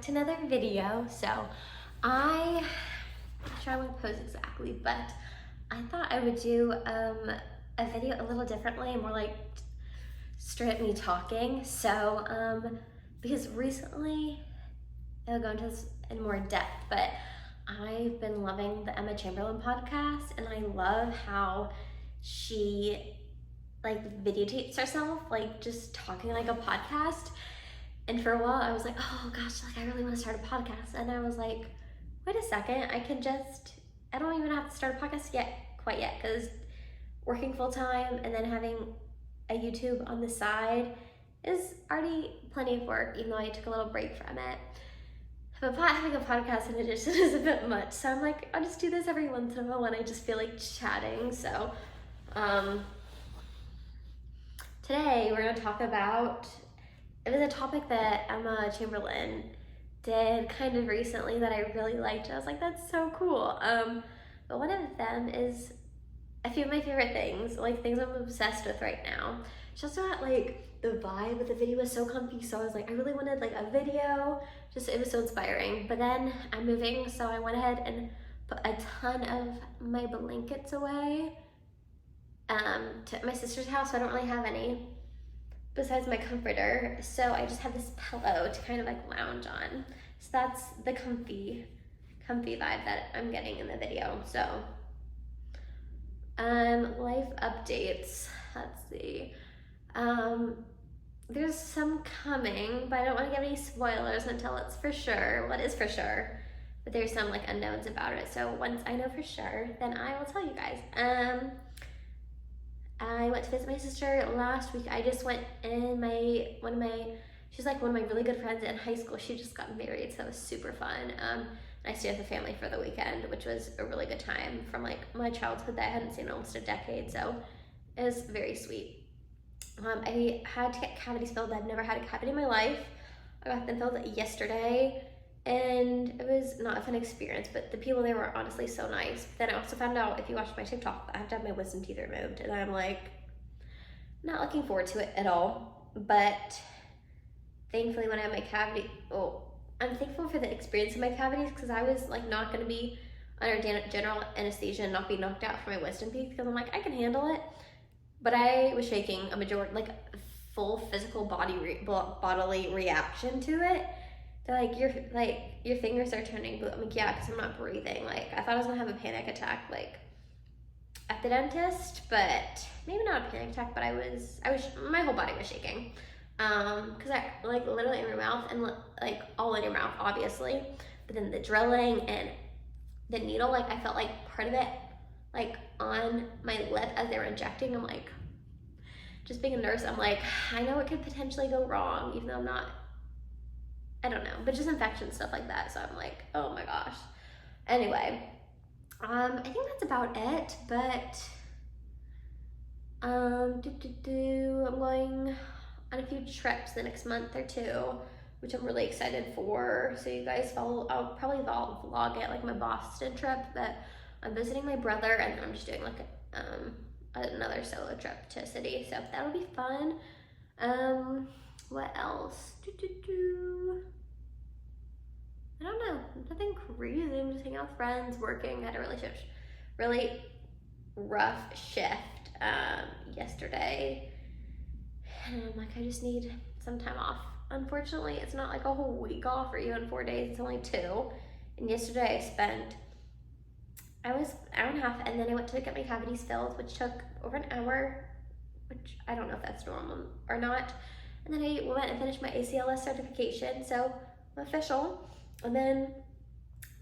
to another video. So I'm not sure I want to pose exactly, but I thought I would do a video a little differently, more like straight me talking. So because recently, I'll go into this in more depth, but I've been loving the Emma Chamberlain podcast, and I love how she like videotapes herself, like just talking like a podcast. And for a while I was like, oh gosh, like I really want to start a podcast. And I was like, wait a second, I don't even have to start a podcast quite yet, because working full time and then having a YouTube on the side is already plenty of work, even though I took a little break from it. But having a podcast in addition is a bit much. So I'm like, I'll just do this every once in a while when I just feel like chatting. So today we're going to talk about, it was a topic that Emma Chamberlain did kind of recently that I really liked. I was like, that's so cool. But one of them is a few of my favorite things, like things I'm obsessed with right now. She also had like the vibe of the video was so comfy, so I was like, I really wanted like a video. Just, it was so inspiring. But then I'm moving, so I went ahead and put a ton of my blankets away to my sister's house. So I don't really have any besides my comforter. So I just have this pillow to kind of like lounge on. So that's the comfy vibe that I'm getting in the video. So life updates, let's see. There's some coming, but I don't want to give any spoilers until it's for sure. What is for sure? But there's some like unknowns about it. So once I know for sure, then I will tell you guys. I went to visit my sister last week. I just went in she's like one of my really good friends in high school. She just got married, so it was super fun. I stayed with the family for the weekend, which was a really good time from like my childhood that I hadn't seen in almost a decade. So it was very sweet. I had to get cavities filled. I've never had a cavity in my life. I got them filled yesterday, and it was not a fun experience, but the people there were honestly so nice. But then I also found out, if you watched my TikTok, I have to have my wisdom teeth removed, and I'm like, not looking forward to it at all. But thankfully when I had my cavity, I'm thankful for the experience of my cavities, because I was like not going to be under general anesthesia and not be knocked out for my wisdom teeth, because I'm like, I can handle it. But I was shaking a majority, like full physical bodily reaction to it. They're like, your fingers are turning blue. I'm like, yeah, because I'm not breathing. Like, I thought I was gonna have a panic attack, like at the dentist, but maybe not a panic attack. But my whole body was shaking, because I like literally in your mouth and like all in your mouth, obviously. But then the drilling and the needle, like I felt like part of it like on my lip as they were injecting. I'm like, just being a nurse, I'm like, I know it could potentially go wrong, even though I don't know, but just infection, stuff like that. So I'm like, oh my gosh. Anyway, I think that's about it, but I'm going on a few trips the next month or two, which I'm really excited for. So you guys I'll probably vlog it, like my Boston trip, but I'm visiting my brother, and then I'm just doing like another solo trip to a city, so that'll be fun. What else? I don't know, nothing crazy. I'm just hanging out with friends, working. I had a really rough shift yesterday, and I'm like, I just need some time off. Unfortunately, it's not like a whole week off or even 4 days, it's only 2. And yesterday I was an hour and a half, and then I went to get my cavities filled, which took over an hour, which I don't know if that's normal or not. And then I went and finished my ACLS certification, so I'm official. And then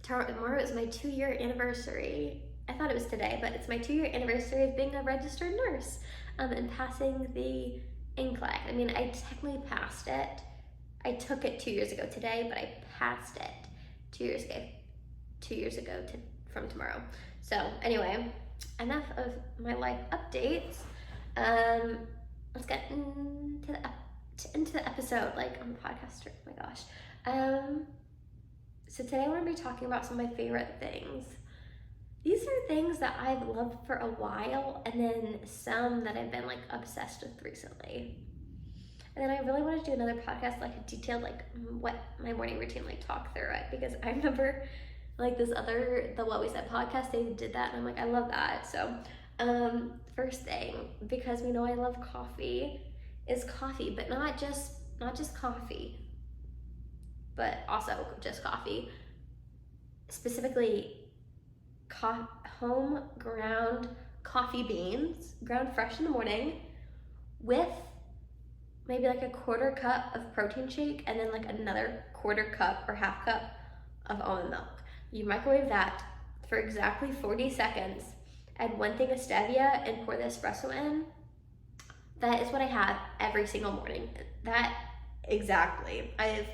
tomorrow is my 2-year anniversary. I thought it was today, but it's my 2-year anniversary of being a registered nurse and passing the NCLEX. I mean, I technically passed it. I took it 2 years ago today, but I passed it 2 years ago from tomorrow. So anyway, enough of my life updates. Let's get into the episode, like on the podcast. Oh my gosh. So today I want to be talking about some of my favorite things. These are things that I've loved for a while, and then some that I've been like obsessed with recently. And then I really wanted to do another podcast, like a detailed, like what my morning routine, like talk through it, because I remember like the What We Said podcast, they did that, and I'm like, I love that. So first thing, because we know I love coffee, is coffee, but not just coffee, but also just coffee. Specifically, home ground coffee beans, ground fresh in the morning, with maybe like a quarter cup of protein shake, and then like another quarter cup or half cup of almond milk. You microwave that for exactly 40 seconds, add 1 thing of stevia, and pour the espresso in. That is what I have every single morning. That exactly. I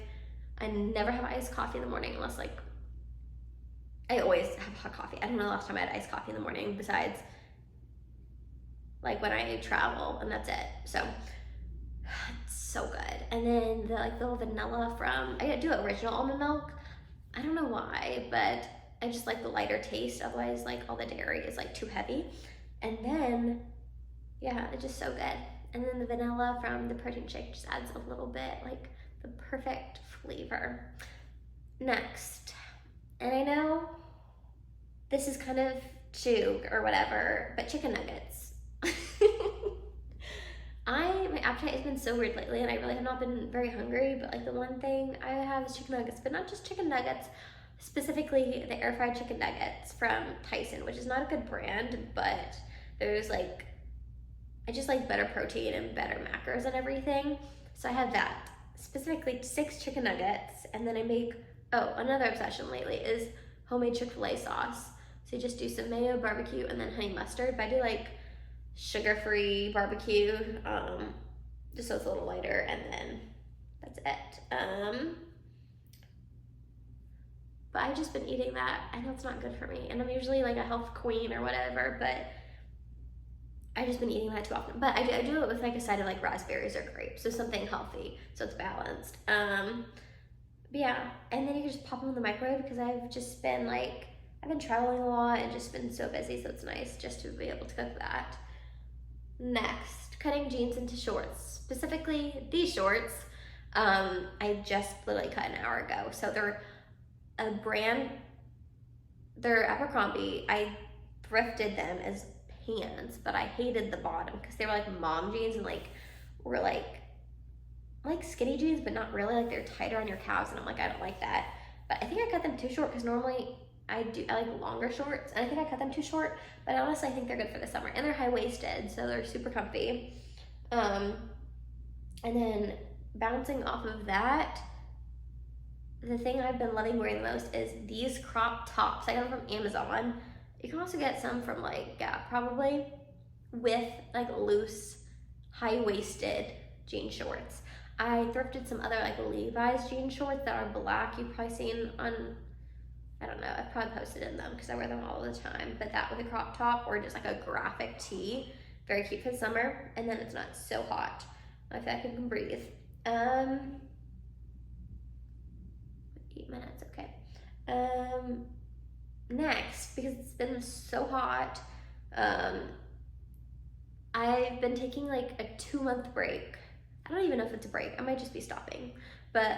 never have iced coffee in the morning unless like, I always have hot coffee. I don't know the last time I had iced coffee in the morning besides like when I travel, and that's it. So it's so good. And then the little vanilla from, I do original almond milk. I don't know why, but I just like the lighter taste. Otherwise, like all the dairy is like too heavy. And then, yeah, it's just so good. And then the vanilla from the protein shake just adds a little bit, like the perfect flavor. Next, and I know this is kind of chug or whatever, but chicken nuggets. My appetite has been so weird lately, and I really have not been very hungry, but like the one thing I have is chicken nuggets, but not just chicken nuggets, specifically the air fried chicken nuggets from Tyson, which is not a good brand, but there's like, I just like better protein and better macros and everything. So I have that, specifically 6 chicken nuggets, and then I make, another obsession lately is homemade Chick-fil-A sauce. So you just do some mayo, barbecue, and then honey mustard, but I do like sugar-free barbecue, just so it's a little lighter, and then that's it. But I've just been eating that. I know it's not good for me, and I'm usually like a health queen or whatever, but I've just been eating that too often. But I do it with like a side of like raspberries or grapes, so something healthy, so it's balanced. But yeah, and then you can just pop them in the microwave, because I've just been like, I've been traveling a lot and just been so busy, so it's nice just to be able to cook that. Next, cutting jeans into shorts, specifically these shorts. I just literally cut an hour ago. So they're a brand, they're Abercrombie. I thrifted them as pants, but I hated the bottom because they were like mom jeans and like were like skinny jeans, but not really, like they're tighter on your calves, and I'm like, I don't like that. But I think I cut them too short, because normally I like longer shorts, and I think I cut them too short, but honestly I think they're good for the summer, and they're high-waisted, so they're super comfy. And then bouncing off of that, the thing I've been loving wearing the most is these crop tops. I got them from Amazon. You can also get some from like Gap probably, with like loose high-waisted jean shorts. I thrifted some other like Levi's jean shorts that are black. You've probably seen on, I don't know, I've probably posted in them because I wear them all the time, but that with a crop top or just like a graphic tee, very cute for the summer, and then it's not so hot. I feel like I can breathe. 8 minutes, okay. Next, because it's been so hot, I've been taking like a 2-month break. I don't even know if it's a break, I might just be stopping, but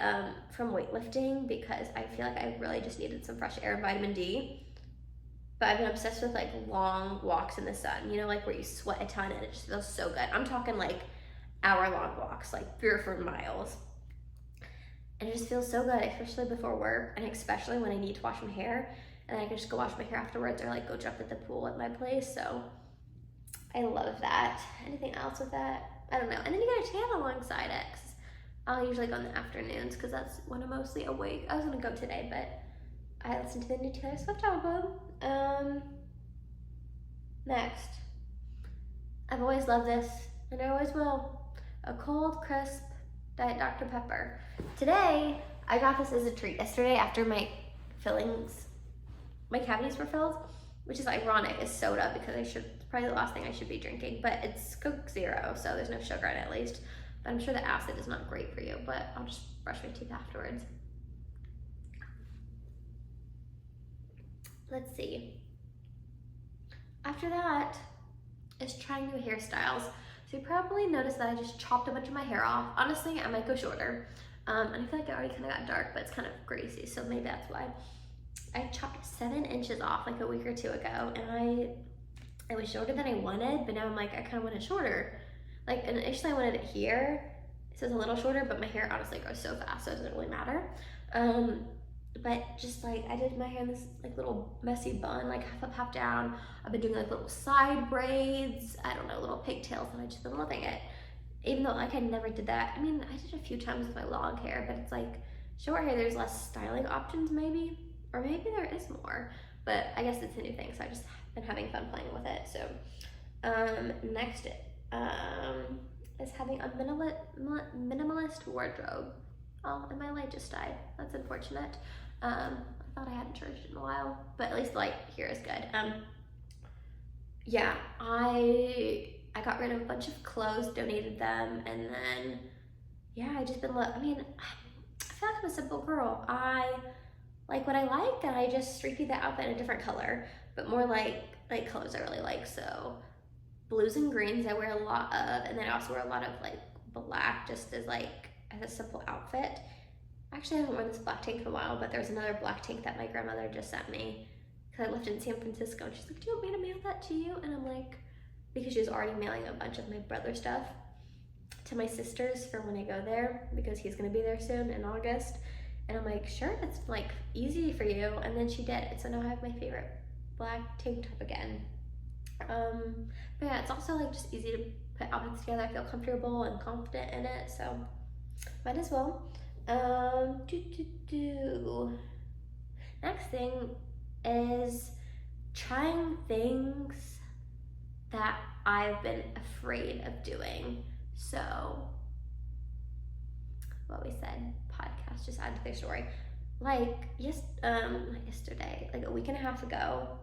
from weightlifting, because I feel like I really just needed some fresh air and vitamin D. But I've been obsessed with like long walks in the sun, you know, like where you sweat a ton and it just feels so good. I'm talking like hour-long walks, like 3 or 4 miles. And it just feels so good, especially before work, and especially when I need to wash my hair, and I can just go wash my hair afterwards, or like go jump at the pool at my place. So I love that. Anything else with that? I don't know. And then you get a tan alongside it, 'cause I'll usually go in the afternoons because that's when I'm mostly awake. I was gonna go today, but I listened to the new Taylor Swift album. Next, I've always loved this, and I always will. A cold, crisp Diet Dr. Pepper. Today, I got this as a treat. Yesterday, after my cavities were filled, which is ironic, is soda, because it's probably the last thing I should be drinking, but it's Coke Zero, so there's no sugar in it at least. But I'm sure the acid is not great for you, but I'll just brush my teeth afterwards. Let's see. After that is trying new hairstyles. So you probably noticed that I just chopped a bunch of my hair off. Honestly, I might go shorter. And I feel like it already kind of got dark, but it's kind of greasy, so maybe that's why. I chopped 7 inches off like a week or 2 ago, and it was shorter than I wanted, but now I'm like, I kind of want it shorter. Like, and initially I wanted it here, so it's a little shorter, but my hair honestly grows so fast, so it doesn't really matter. But just like, I did my hair in this like little messy bun, like half up, half down. I've been doing like little side braids, I don't know, little pigtails, and I just been loving it. Even though like I never did that. I mean, I did a few times with my long hair, but it's like short hair, there's less styling options maybe, or maybe there is more, but I guess it's a new thing, so I just been having fun playing with it. So next is having a minimalist wardrobe. Oh, and my light just died. That's unfortunate. I thought I hadn't charged it in a while, but at least the light here is good. Yeah, I got rid of a bunch of clothes, donated them, and then yeah, I just been I mean, I feel like I'm a simple girl. I like what I like, and I just repeat the outfit in a different color, but more like colors I really like. So blues and greens I wear a lot of, and then I also wear a lot of like black just as a simple outfit. Actually, I haven't worn this black tank in a while, but there's another black tank that my grandmother just sent me because I lived in San Francisco, and she's like, do you want me to mail that to you? And I'm like, because she was already mailing a bunch of my brother stuff to my sisters for when I go there, because he's gonna be there soon in August. And I'm like, sure, that's like easy for you. And then she did, so now I have my favorite black tank top again. But yeah, it's also like just easy to put outfits together. I feel comfortable and confident in it, so might as well. Next thing is trying things that I've been afraid of doing. So what we said, podcast, just add to their story. Like not yesterday, like a week and a half ago,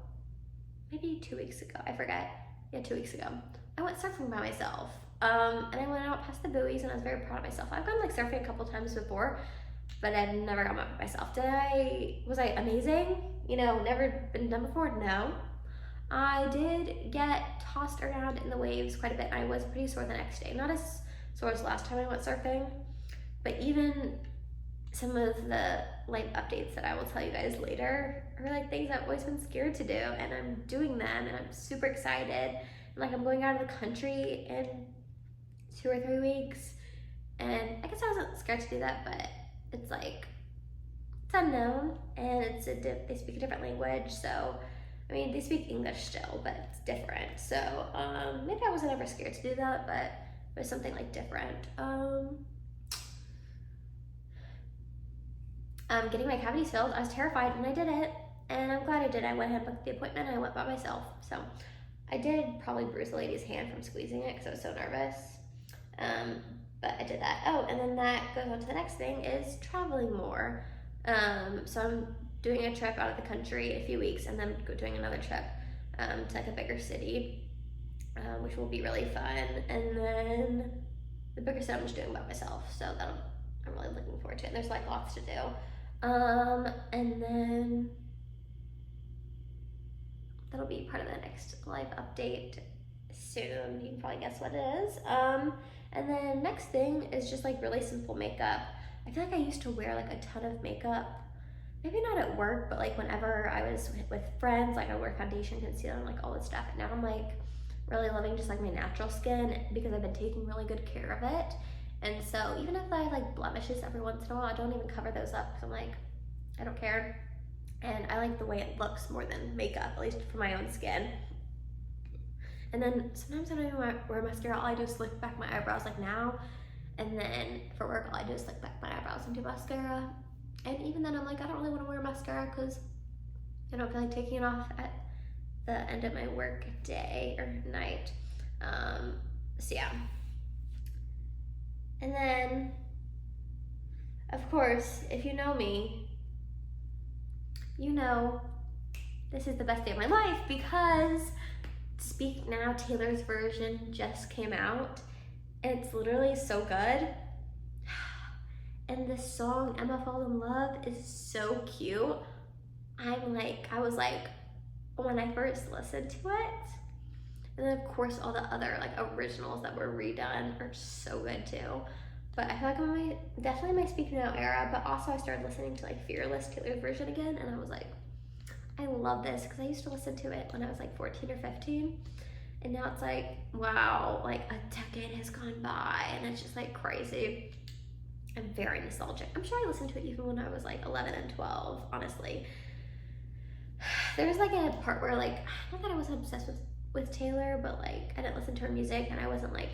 maybe 2 weeks ago, I forget. Yeah, 2 weeks ago, I went surfing by myself. And I went out past the buoys, and I was very proud of myself. I've gone like surfing a couple times before, but I've never gone out by myself. Was I amazing? You know, never been done before? No. I did get tossed around in the waves quite a bit, and I was pretty sore the next day. Not as sore as last time I went surfing, but even some of the life updates that I will tell you guys later are like things I've always been scared to do, and I'm doing them, and I'm super excited. And like, I'm going out of the country in 2 or 3 weeks, and I guess I wasn't scared to do that, but it's like, it's unknown, and they speak a different language, so I mean, they speak English still, but it's different. So maybe I wasn't ever scared to do that, but it was something like different. Getting my cavities filled, I was terrified, and I did it, and I'm glad I did. I went ahead and booked the appointment, and I went by myself. So I did probably bruise the lady's hand from squeezing it because I was so nervous, but I did that. Oh, and then that goes on to the next thing, is traveling more. So I'm doing a trip out of the country in a few weeks, and then doing another trip to like a bigger city, which will be really fun. And then the bigger city I'm just doing by myself, so I'm really looking forward to it. And there's like lots to do. And then that'll be part of the next live update soon. You can probably guess what it is. And then next thing is just like really simple makeup. I feel like I used to wear like a ton of makeup, maybe not at work, but like whenever I was with friends, like I wear foundation, concealer, and like all this stuff. And now I'm like really loving just like my natural skin, because I've been taking really good care of it. And so even if I have like blemishes every once in a while, I don't even cover those up, because I'm like, I don't care. And I like the way it looks more than makeup, at least for my own skin. And then sometimes I don't even wear mascara. All I do is slick back my eyebrows like now. And then for work, all I do is slick back my eyebrows and do mascara. And even then, I'm like, I don't really want to wear mascara because I don't feel like taking it off at the end of my work day or night. So yeah. And then, of course, if you know me, you know this is the best day of my life, because Speak Now, Taylor's version just came out, and it's literally so good. And this song, Emma Fall in Love, is so cute. I was like, when I first listened to it, And then of course all the other like originals that were redone are so good too. But I feel like I'm in definitely my Speak Now era, but also I started listening to like Fearless, Taylor's version again, and I was like, I love this, because I used to listen to it when I was like 14 or 15, and now it's like, wow, like a decade has gone by, and it's just like crazy. I'm very nostalgic. I'm sure I listened to it even when I was like 11 and 12, honestly. There was like a part where like, not that I wasn't obsessed with Taylor, but like I didn't listen to her music, and I wasn't like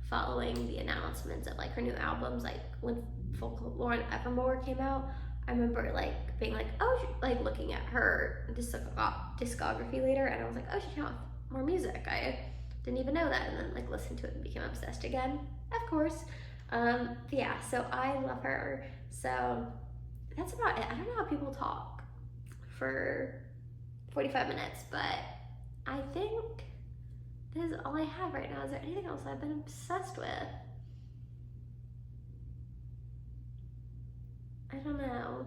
following the announcements of like her new albums. Like when Folklore and Evermore came out, I remember like being like, oh, like looking at her discography later, and I was like, oh, she came out with more music. I didn't even know that, and then like listened to it and became obsessed again, of course. Yeah, so I love her. So that's about it. I don't know how people talk for 45 minutes, but I think this is all I have right now. Is there anything else I've been obsessed with? I don't know.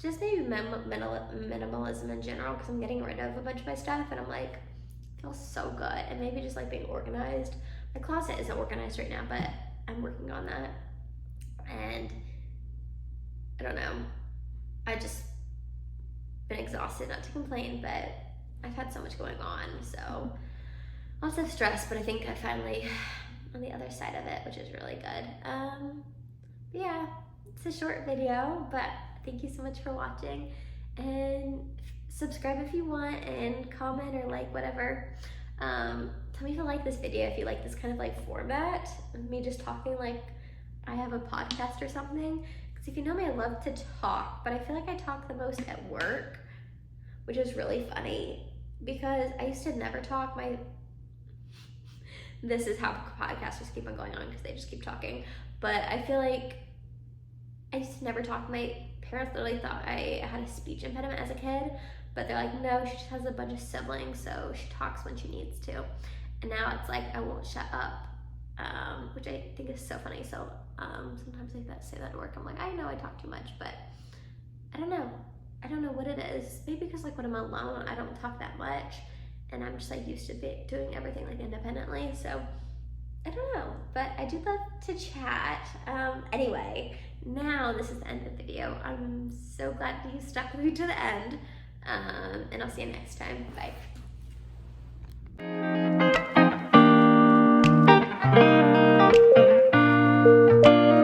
Just maybe minimalism in general, because I'm getting rid of a bunch of my stuff, and I'm like, it feels so good. And maybe just like being organized. My closet isn't organized right now, but I'm working on that. And I don't know. I just been exhausted, not to complain, but I've had so much going on, so lots of stress, but I think I finally on the other side of it, which is really good. Yeah, it's a short video, but thank you so much for watching, and subscribe if you want, and comment or like whatever. Tell me if you like this video, if you like this kind of like format of me just talking like I have a podcast or something. Because if you know me, I love to talk, but I feel like I talk the most at work, which is really funny because I used to never talk. This is how podcasters keep on going on, because they just keep talking. But I feel like I used to never talk. My parents literally thought I had a speech impediment as a kid, but they're like, no, she just has a bunch of siblings, so she talks when she needs to. And now it's like, I won't shut up, which I think is so funny. So sometimes I say that at work. I'm like, I know I talk too much, but I don't know. I don't know what it is. Maybe because like when I'm alone, I don't talk that much, and I'm just like used to doing everything like independently. So I don't know, but I do love to chat. Anyway, now this is the end of the video. I'm so glad you stuck with me to the end, and I'll see you next time. Bye.